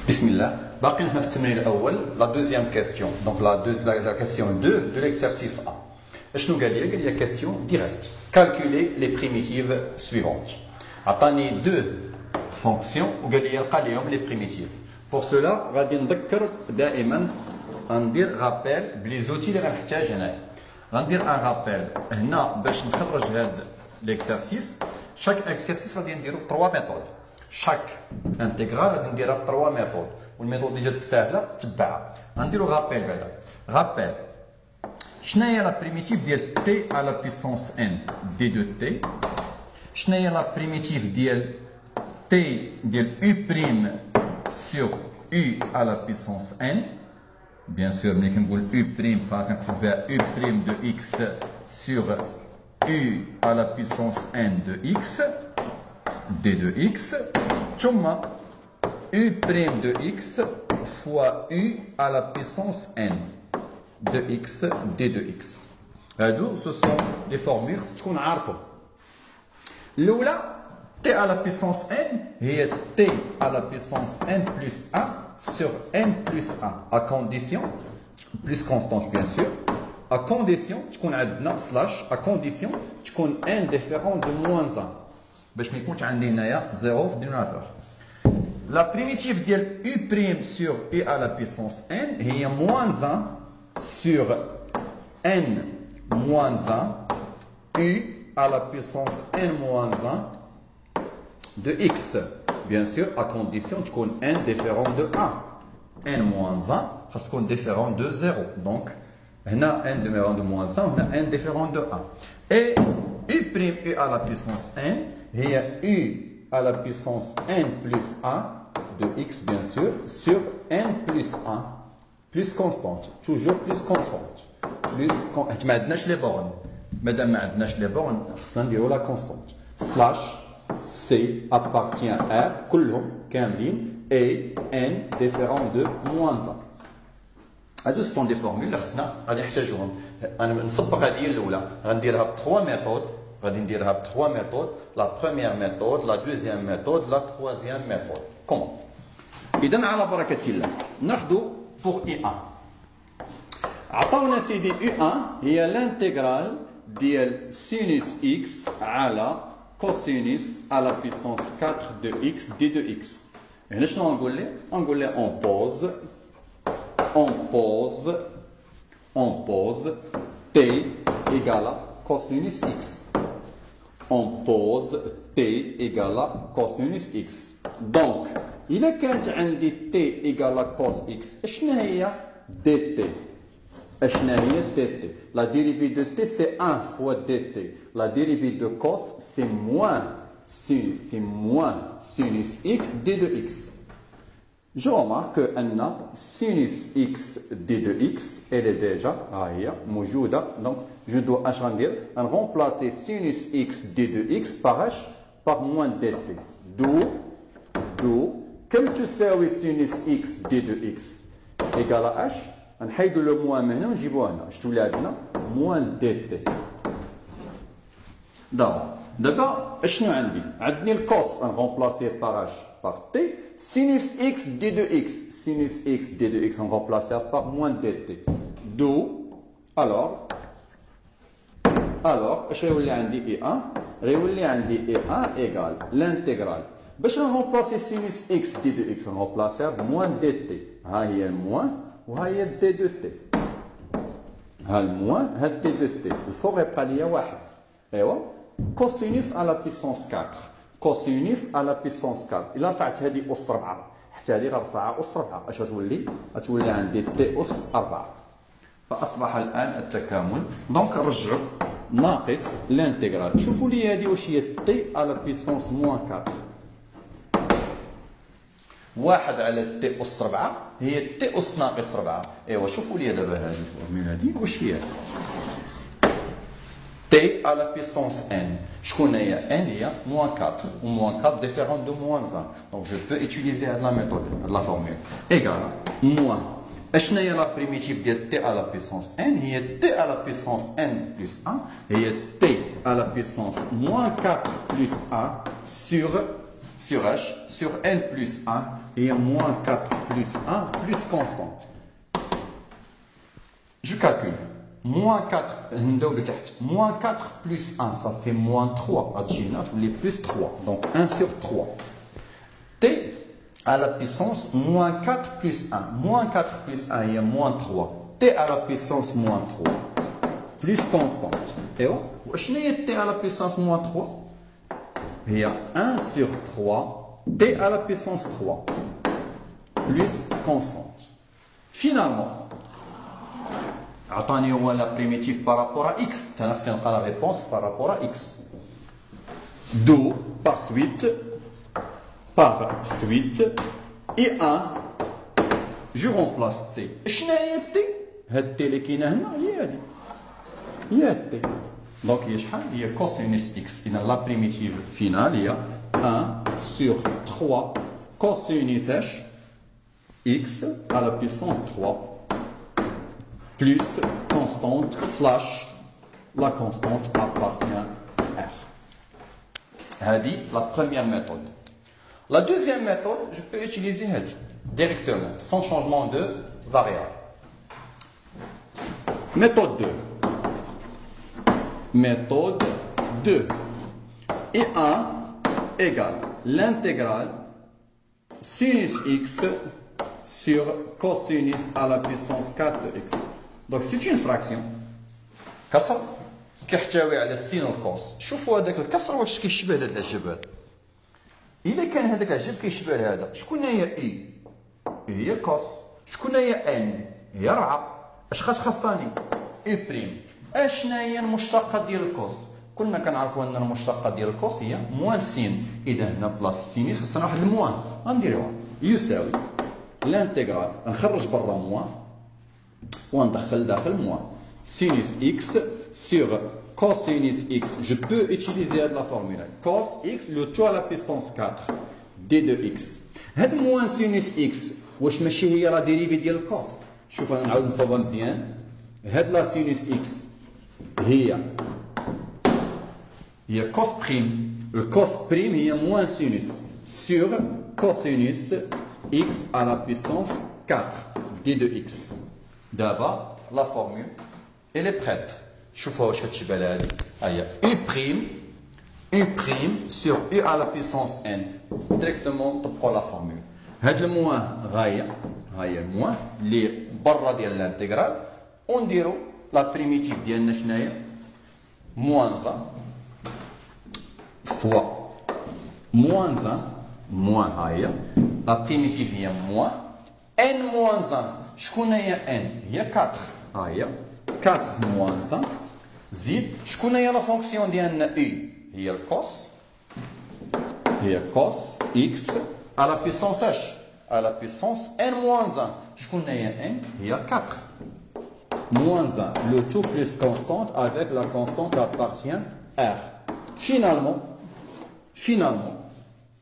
Bismillah. باقي نحن في التمرين الأول la deuxième question. Donc la question 2 de l'exercice A. شنو قال لي؟ قال لي question directe. Calculer les primitives suivantes. عطاني deux fonctions وقال لي يلقى لهم les primitives. Pour cela غادي نذكر دائما غندير رابيل بلي زوتي اللي غنحتاج هنايا. غندير ان رابيل هنا باش نخرج هذا ليكسيرسيس. شاك اكسيرسيس غادي نديرو 3 ميثود. شاك انتيغرال غادي نديرها ب 3 ميثود والميثود اللي جاتك ساهله تبعها. غنديرو رابيل بعدا. رابيل شنو هي لا بريميتيف ديال تي على بيسونس ان دي دو تي؟ شنو هي لا بريميتيف ديال تي ديال او بريم سور او على بيسونس ان؟ Bien sûr, ملي كنقول U prime فكنقصد بها U prime de X sur U à la puissance N de X D de X ثم U prime de X fois U à la puissance N de X D de X. هادو ce sont des formules تكون عارفهم. الأولى T à la puissance N هي T à la puissance N plus 1 sur n plus 1 à condition plus constante bien sûr à condition تكون عندنا slash à condition تكون n différent de moins 1 باش ما يكونش عندي هنايا 0 في الديناميتور. la primitive ديال u prime sur u à la puissance n هي moins 1 sur n moins 1 u à la puissance n moins 1 de x. Bien sûr, à condition que n différent de 1. n moins 1, parce qu'on différent de 0. Donc, on a n différent de moins 1, on a n différent de 1. Et u prime u à la puissance n, il y a u à la puissance n plus 1 de x, bien sûr, sur n plus 1, plus constante. Toujours plus constante. Plus, ما عندناش لي بورن. مادام ما عندناش لي بورن، خصنا نديرو la constante. Slash C appartient à كلهم كاملين et n différent de moins 1. هادو سون دي فورمول اللي خصنا غادي نحتاجوهم. انا نصبغ هذه الاولى غنديرها ب 3 ميثود. غادي نديرها ب 3 ميثود. لا بروميير ميثود، لا دوزيام ميثود، لا تروازيام ميثود. كومون؟ اذا على بركه الله ناخذ بور اي 1. عطاونا سيدي اي 1 هي لانتيغرال ديال سينوس اكس على cosinus à la puissance 4 de x d de x. Et nous on pose t égale à cosinus x. On pose t égale à cosinus x. Donc, il est quand عندي t égale à cos x. شنو هي dt? La dérivée de t c'est 1 fois dt. La dérivée de cos c'est moins sinus x d de x. Je remarque que sinus x d de x elle est déjà موجودة. Donc je dois remplacer sinus x d de x par moins dt. D'où comme tu sais sinus x d de x égale à h. نحيدوا لو موان من هنا ونجيبوه هنا. اش تولي عندنا؟ موان دي تي. دابا اشنو عندي؟ عندي الكوس نغومبلاسيه بار اش بار تي. سينوس اكس دي دو اكس. سينوس اكس دي دو اكس نغومبلاسيها بار موان دي تي. دو الوغ اش غيولي عندي اي 1؟ غيولي عندي اي 1 ايكال لانتيغرال. باش نغومبلاسي سينوس اكس دي دو اكس نغومبلاسيها بموان دي تي. ها هي الموان وهي دي دو تي. ها الموان ها دي دو تي. الفوق يبقى ليا واحد. ايوا كوسينوس على بيسونس 4. كوسينوس على بيسونس 4. إلا رفعت هذه أس 4 حتى هذه غنرفعها أس 4 اش غتولي؟ غتولي عندي تي أس 4. فأصبح الآن التكامل. دونك نرجعو ناقص لانتيغرال. شوفوا لي هذه واش هي تي على بيسونس موان 4. واحد على تي أس 4 هي تي أس ناقص 4. ايوا شوفوا لي دابا هذه الفورميلا هذه واش هي؟ تي على بيسونس ان. شكون هي؟ ان هي موان 4 و موان 4 ديفيرون دو موان 1. دونك جو بو utiliser هاد لا ميثود هاد لا فورمول. ايغال موان اشنا هي لا بريميتيف ديال تي على بيسونس ان؟ هي تي على بيسونس ان بلس 1 هي تي على بيسونس موان 4 بلس 1 sur sur h sur n plus 1 et moins 4 plus 1 plus constante. Je calcule. Moins 4, moins 4 plus 1, ça fait moins 3. Les plus 3. Donc 1 sur 3. T à la puissance moins 4 plus 1. Moins 4 plus 1, il y a moins 3. T à la puissance moins 3. Plus constante. Et je n'ai T à la puissance moins 3. Il y a 1 sur 3. T à la puissance 3. Plus constante. Finalement, attendez, la primitive par rapport à x. C'est la réponse par rapport à x. 2 par suite, et 1, je remplace t. Et je n'ai t. Cette t qui est là, il y a t. Donc, il y a cosinus x. Dans la primitive finale, il y a 1 sur 3 cosinus h, x à la puissance 3. Plus constante slash la constante appartient à R. C'est la première méthode. La deuxième méthode, je peux utiliser directement, sans changement de variable. Méthode 2. Méthode 2. Et 1 égale l'intégrale sinus x sur cosinus à la puissance 4 de x. Donc c'est une fraction. كسر كيحتوي على السين والكوس. شوفوا هذاك الكسر واش كيشبه لهاد العجب. إلا كان هذاك العجب كيشبه لهذا، شكون هي اي؟ هي كوس. شكون هي ان؟ هي 4. اش خاصني؟ اي بريم. اشنا هي المشتقة ديال الكوس؟ كنا كنعرفوا ان المشتقة ديال الكوس هي موان سين. إذا هنا بلاص سينيس خصنا واحد الموان. غنديروها يساوي l'intégrale. نخرج برا موان. وندخل داخل moins sinus x sur cosinus x. Je peux utiliser la formule cos x le tout à la puissance 4 d de x. هاد moins sinus x واش ماشي هي لا ديريفي ديال cos. شوف انا نعاود نصوبها مزيان. هاد لا sinus x هي cos prime. Le cos prime هي moins sinus sur cosinus x à la puissance 4 d de x. D'abord, la formule, elle est prête. شوفوا واش كتشبه لهادي. هي U prime sur U à la puissance n. Directement تبقوا la formule. هاد الموان غاية الموان اللي برا ديال الانتيغرال. ونديرو لا بريميتيف ديالنا شناهي؟ موان 1 فوا موان 1 موان هاهي. لا بريميتيف هي موان n موان 1. شكون هي n؟ هي 4. ها هي 4 موان 1. زيد شكون هي لا فونكسيون ديالنا u؟ هي الكوس. هي كوس x à la puissance h à la puissance n moins 1. شكون هي n؟ هي 4 moins 1. Le tout plus constante avec la constante appartient r. Finalement,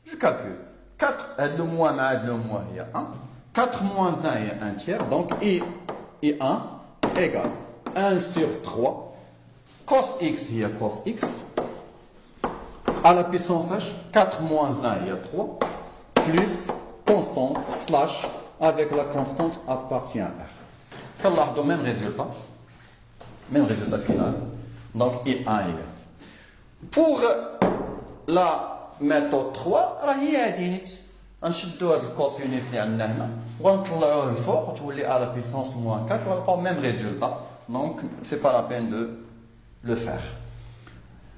je calcule 4 هاد لو موان مع هاد لو موان هي 1. 4 moins 1 est 1 tiers, donc I et 1 égale 1 sur 3. Cos x, il y a cos x. À la puissance h, 4 moins 1, il y a 3. Plus constante, slash, avec la constante appartient à R. Qu'Allah donne même résultat final. Donc I1 égale. Pour la méthode 3, راهي هادي نيت. نشدو هاد الكوسينيس اللي عندنا هنا ونطلعوه لفوق وتولي على بيسونس موان 4 ونلقاو ميم ريزولتا. دونك سي با لا بين دو لو فير.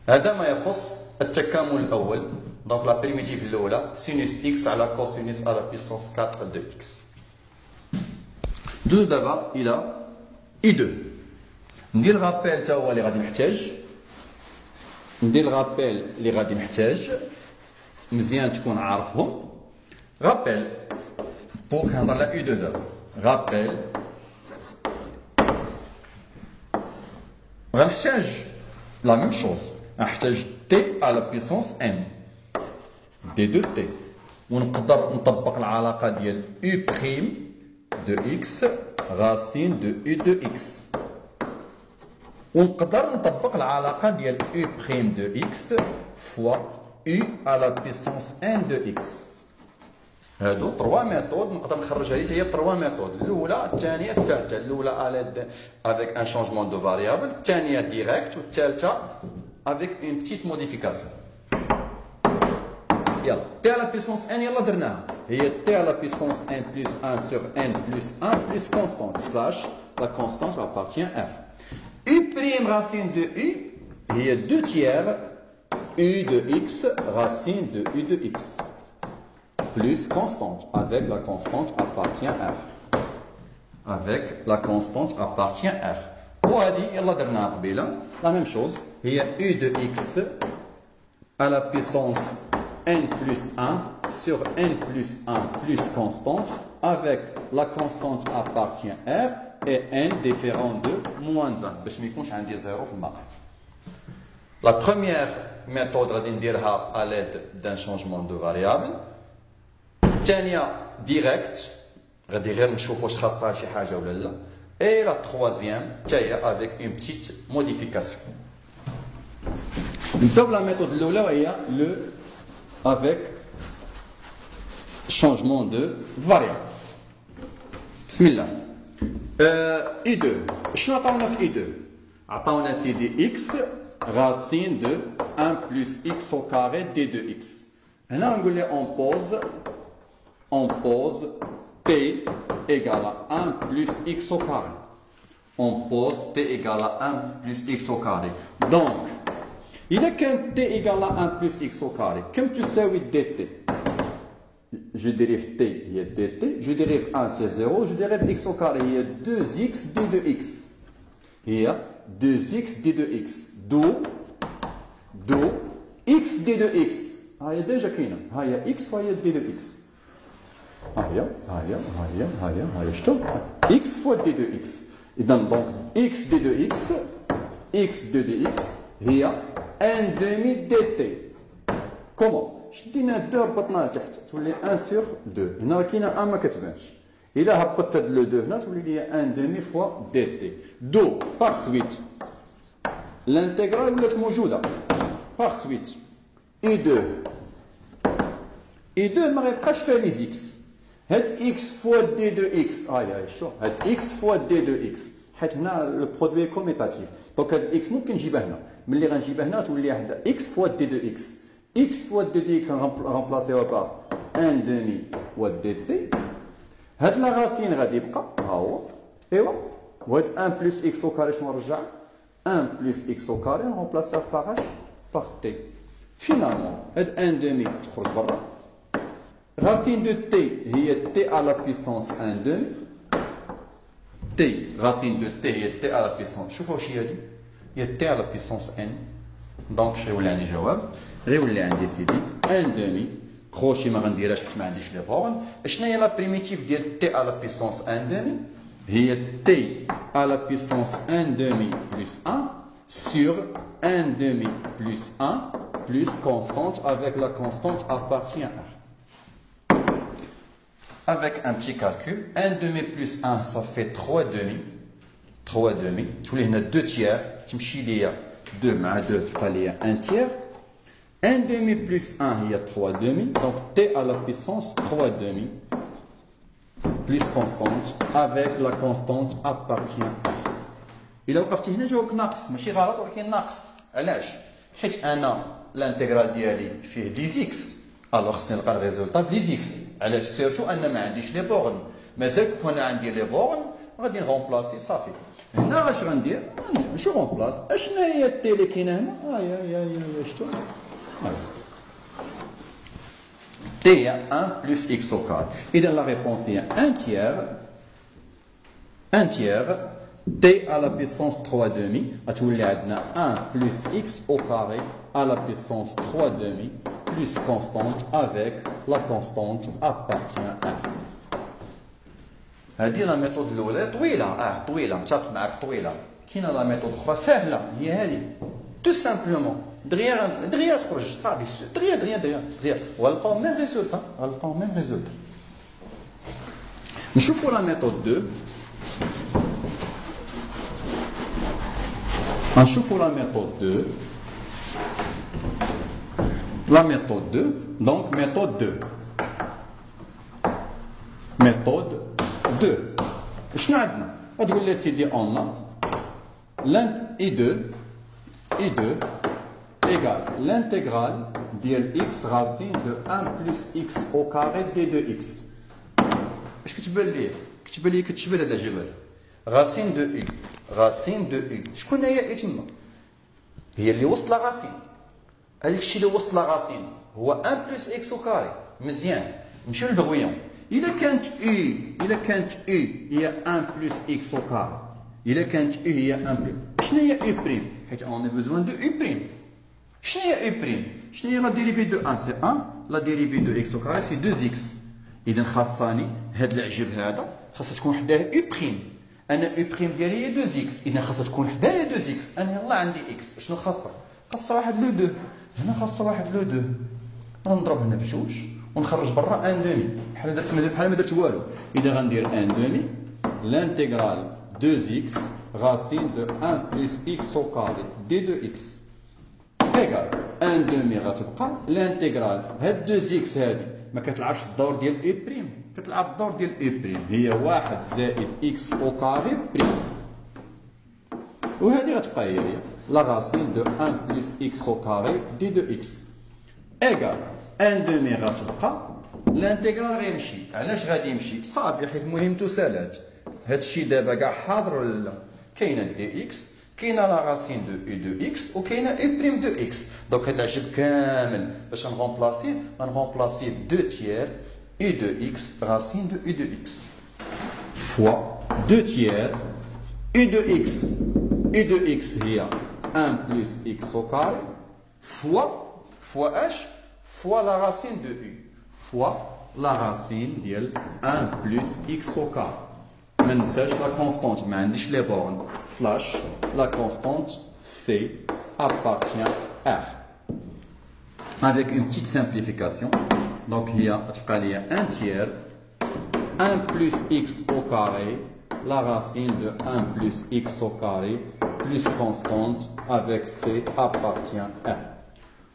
هذا ما يخص التكامل الاول. دونك لا بريميتيف الاولى سينوس اكس على كوسينوس على بيسونس 4 دو اكس. دابا الى اي 2. ندير رابيل تا هو اللي غادي نحتاج. مزيان تكون عارفهم. Rappel, pour prendre la U2 d'abord. Rappel. غنحتاج la même chose. نحتاج T à la puissance M. D de T. ونقدر نطبق العلاقة ديال U' de X racine de U de X. ونقدر نطبق العلاقة ديال U' de X fois u à la puissance n de x. هادو 3 méthodes نقدر نخرجها لي هي 3 méthodes. الاولى الثانيه الثالثه. الاولى avec un changement de variable, الثانيه direct والثالثه avec une petite modification. يلا t à la puissance n يلا درناها. هي t à la puissance n plus 1 sur n plus 1 plus constante slash la constante appartient à r. u prime racine de u هي 2 tiers u de x racine de u de x plus constante avec la constante appartient à r. Avec la constante appartient à r. وهذه يلا درناها قبيله. La même chose هي u de x à la puissance n plus 1 sur n plus 1 plus constante avec la constante appartient r et n différent de moins 1 باش ما يكونش عندي زيرو في المقام. La première méthode غادي نديرها à l'aide d'un changement de variable. الثانيه ديريكت غادي غير نشوف واش خاصها شي حاجه ولا لا. Et la troisième تاهي avec une petite modification. نبداو la méthode الاولى وهي le avec changement de variable. بسم الله. I2 شنو عطاونا في I2؟ عطاونا سيدي x racine de 1 plus x au carré d de x. هنا نقول لي on pose t égale à 1 plus x au carré. On pose t égale à 1 plus x au carré. Donc إذا كان t égale à 1 plus x au carré كم تساوي dt؟ Je dérive t هي dt, je dérive 1 c'est 0, je dérive x au carré هي 2x d de x. هي 2x d de x. d'où x d de x. هاي ديجا كاينه. هاي x وهي d de x. هاي شتو؟ x fois d de x. إذا donc x d de x d de x هي 1 demi dt. كومون؟ شدينا 2 هبطناها تحت تولي 1 sur 2. هنا كاينه 1 ما كتبانش. إلا هبطت هاد لو 2 هنا تولي لي 1 demi fois dt. دو par suite l'intégrale ولات موجوده par suite I2 ما غيبقاش فيها لي x. هاد x fois d de x هاي شو هاد x fois d de x حيت هنا لو برودوي كوميتاتيف. دونك هاد x ممكن نجيبها هنا. ملي غنجيبها هنا تولي واحد x fois d de x. x fois d de x غنبلاصيوها بار 1 demi fois dt. هاد لا راسين غادي يبقى ها هو ايوا. وهاد 1 بلس x au carré شنو رجع 1 plus x au carré on remplace par h par t. Finalement هاد 1 demi تخرج برا. Racine de t هي t à la puissance 1 demi. t racine de t هي t à la puissance شوفوا واش هي هادي هي t à la puissance n. دونك شنو يولي عندي جواب؟ غيولي عندي سيدي 1 demi كروشي ما غنديرهاش حيت ما عنديش لي بورن. شنو هي لا بريميتيف ديال t à la puissance 1 demi؟ هي t à la puissance 1 demi plus 1 sur 1 demi plus 1 plus constante avec la constante appartient à r. Avec un petit calcul, 1 demi plus 1 ça fait 3 demi. 3 demi. Tous les 2 tiers. تمشي ليا 2 مع 2 تبقى ليا 1 tiers. 1 demi plus 1 il y a 3 demi. Donc t à la puissance 3 demi plus constante avec la constante appartient à r. إلا وقفتي هنا جاوبك ناقص ماشي غلط ولكن ناقص. علاش؟ حيت أنا الانتيغرال ديالي فيه لي زيكس. الوغ خصني نلقى الريزولطا بلي زيكس. علاش؟ سيرتو أنا ما عنديش لي بورن. مازال كون عندي لي بورن غادي نغومبلاسي صافي. هنا اش غندير؟ نشوف غومبلاس. اشنا هي التي اللي كاينه هنا؟ هاي شتو؟ t est 1 plus x au carré. Et dans la réponse, il y a 1 tiers, t à la puissance 3 demi, à tout le 1 plus x au carré à la puissance 3 demi, plus constante avec la constante appartient à. هذه لا ميثود الاولى طويله متفق معك طويله. كاينه لا ميثود اخرى سهله هي هذه تو سامبلومون دغيا تخرج صافي دغيا وغنلقاو ميم ريزولتا. نشوفوا لا ميثود 2. نشوفوا لا ميثود 2 La méthode 2. Donc, méthode 2. Méthode 2. شنو عندنا؟ غتقول لي سيدي on a I2 égale l'intégrale ديال x racine de 1 plus x au carré d de x. اش كتبان لي؟ كتبان لي كتشبه هاد الجبل. racine de u. racine de u. شكون هي i تما؟ هي اللي وسط لا راسين. هذاك الشيء اللي وسط لا راسين هو 1 plus x au carré. مزيان. نمشيو للبغويون. إذا كانت u هي 1 plus x au carré. إذا كانت u هي 1 plus. شنو هي u prime؟ حيت on a besoin de u prime. شنو هي u prime؟ شنو هي لا ديريفي دو 1 سي 1 لا ديريفي دو x au carré سي 2x. إذا خاصني هاد العجب هذا خاصها تكون حداه u prime. أنا u prime ديالي هي 2x. إذا خاصها تكون حدايا 2x. أنا يلاه عندي x. شنو خاصها؟ خاصها واحد لو 2. هنا خاصها واحد لو 2. غنضرب هنا في جوج ونخرج برا ان دومي بحال ما درت والو. اذا غندير ان دومي لانتيغرال 2x racine de 1 plus x au carré d de x ايغال ان دومي غتبقى لانتيغرال هاد 2x هادي ما كتلعبش الدور ديال اي بريم، كتلعب الدور ديال اي بريم هي 1 زائد x au carré بريم، وهادي غتبقى هي لا راسين دو 1 plus x au carré d de x ايغال ان دومي غتبقى الانتيغرال غيمشي. علاش غادي يمشي؟ صافي حيت مهمته سالات. هادشي دابا كاع حاضر ولا لا؟ كاينه دي اكس، كاينه لا راسين دو اي دو اكس، وكاينه اي بريم دو اكس. دونك هاد العجب كامل باش غنغومبلاسيه 2 تيير اي دو اكس راسين دو اي دو اكس فوا 2 تيير اي دو اكس. اي دو اكس هي 1 بلس اكس او كاري فوا اش؟ fois la racine de u fois la racine ديال 1 plus x au carré. ما ننساش لا كونستانت، ما عنديش لي بورن سلاش لا كونستانت c appartient r. Avec une petite simplification, donc هي تبقى لي 1 tiers 1 plus x au carré la racine de 1 plus x au carré plus constante avec c appartient r.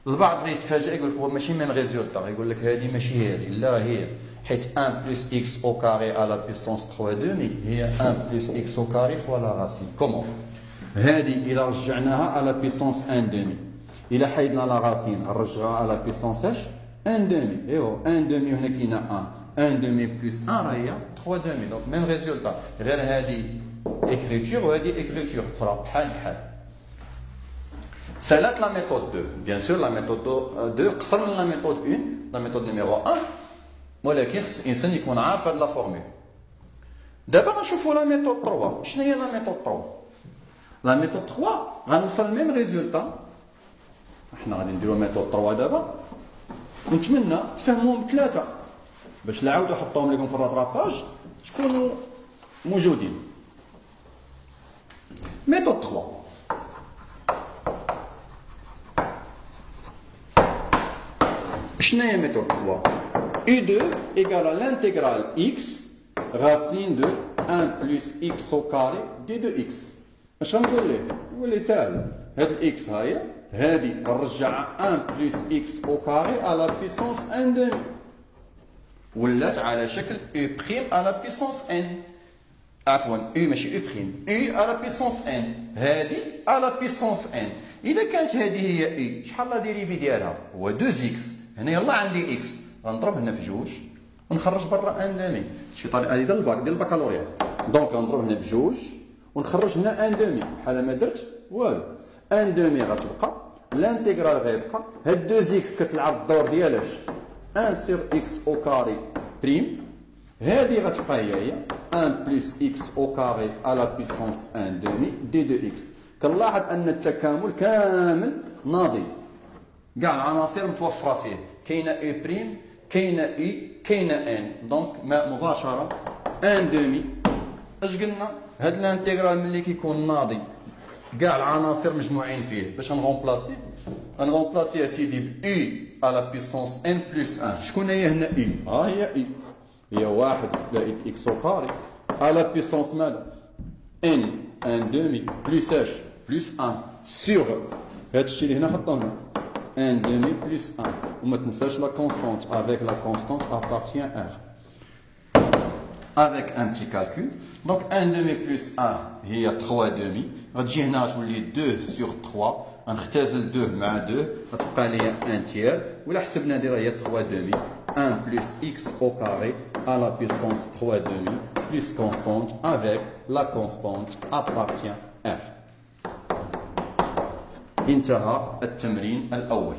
البعض غيتفاجئ يقول لك هو ماشي من ريزولتا، يقول لك هذه ماشي هذه، لا هي حيت 1 بلس اكس او كاري على بيسونس 3 دومي هي 1 بلس اكس او كاري فوا لا راسين. كومون؟ هذه إذا رجعناها على بيسونس 1 دومي، إذا حيدنا لا راسين نرجعوها على بيسونس اش؟ 1 دومي. ايوا 1 دومي وهنا كاينه 1 دومي بلس 1 راه هي 3 دومي. دونك ميم ريزولتا، غير هذه écriture وهذه écriture أخرى بحال. C'est là la méthode 2. Bien sûr, la méthode 2 قصر من la méthode 1, la méthode numéro 1. ولكن خص الانسان يكون عارف هاد لا فورمول. دابا غنشوفوا لا ميثود 3. شنو هي لا ميثود 3؟ لا ميثود 3 غنوصل للميم ريزولتا. حنا غادي نديرو ميثود 3 دابا، ونتمنى تفهموهم ثلاثه باش نعاودو نحطوهم لكم في الراتراباج تكونوا موجودين. ميثود 3 شنو هي ميثود 3؟ U2 égale à l'intégrale x racine de 1 plus x au carré d de x. اش غنقول ليه؟ نقول ليه ساهل، هاد الاكس هاهي هادي نرجعها 1 plus x au carré à la puissance 1 demi ولات على شكل u prime à la puissance n. عفوا u ماشي u prime، u à la puissance n، هادي à la puissance n. إذا كانت هذه هي u شحال لا ديريفي ديالها؟ هو 2x. هنا يلا عندي اكس غنضرب هنا في جوج ونخرج برا ان دومي. شي طريقه هذه ديال البكالوريا. دونك غنضرب هنا بجوج ونخرج هنا ان دومي بحال ما درت والو. ان دومي غتبقى الانتيغرال غيبقى هاد 2 اكس كتلعب الدور ديالاش 1 سير اكس او كاري بريم. هذه غتبقى هي 1 بلس اكس او كاري على بيسونس 1 دومي دي 2 اكس. كنلاحظ ان التكامل كامل ناضي، كاع العناصر متوفره فيه، كاينه اي بريم، كاينه اي، كاينه ان. دونك مباشره ان دومي اش قلنا؟ هاد الانتيغرال ملي كيكون ناضي كاع العناصر مجموعين فيه. باش نغومبلاسي؟ غنغومبلاسي سيدي ب اي على بيسونس ان بلس 1. شكون هي هنا اي؟ ها هي اي، هي 1 زائد اكس او كاري على بيسونس ماذا؟ ان ان دومي بلس اش؟ بلس 1 سور هادشي اللي هنا حطوه هنا 1 demi plus 1. On تنساش la constante. Avec la constante appartient R. Avec un petit calcul. Donc 1 demi plus 1, il y a 3 demi. غتجي هنا تولي 2 sur 3. غنختزل 2 مع 2. غتبقى لي 1 tiers. ولا حسبنا ديرها هي 3 demi. 1 plus x au carré à la puissance 3 demi plus constante avec la constante appartient R. انتهى التمرين الأول.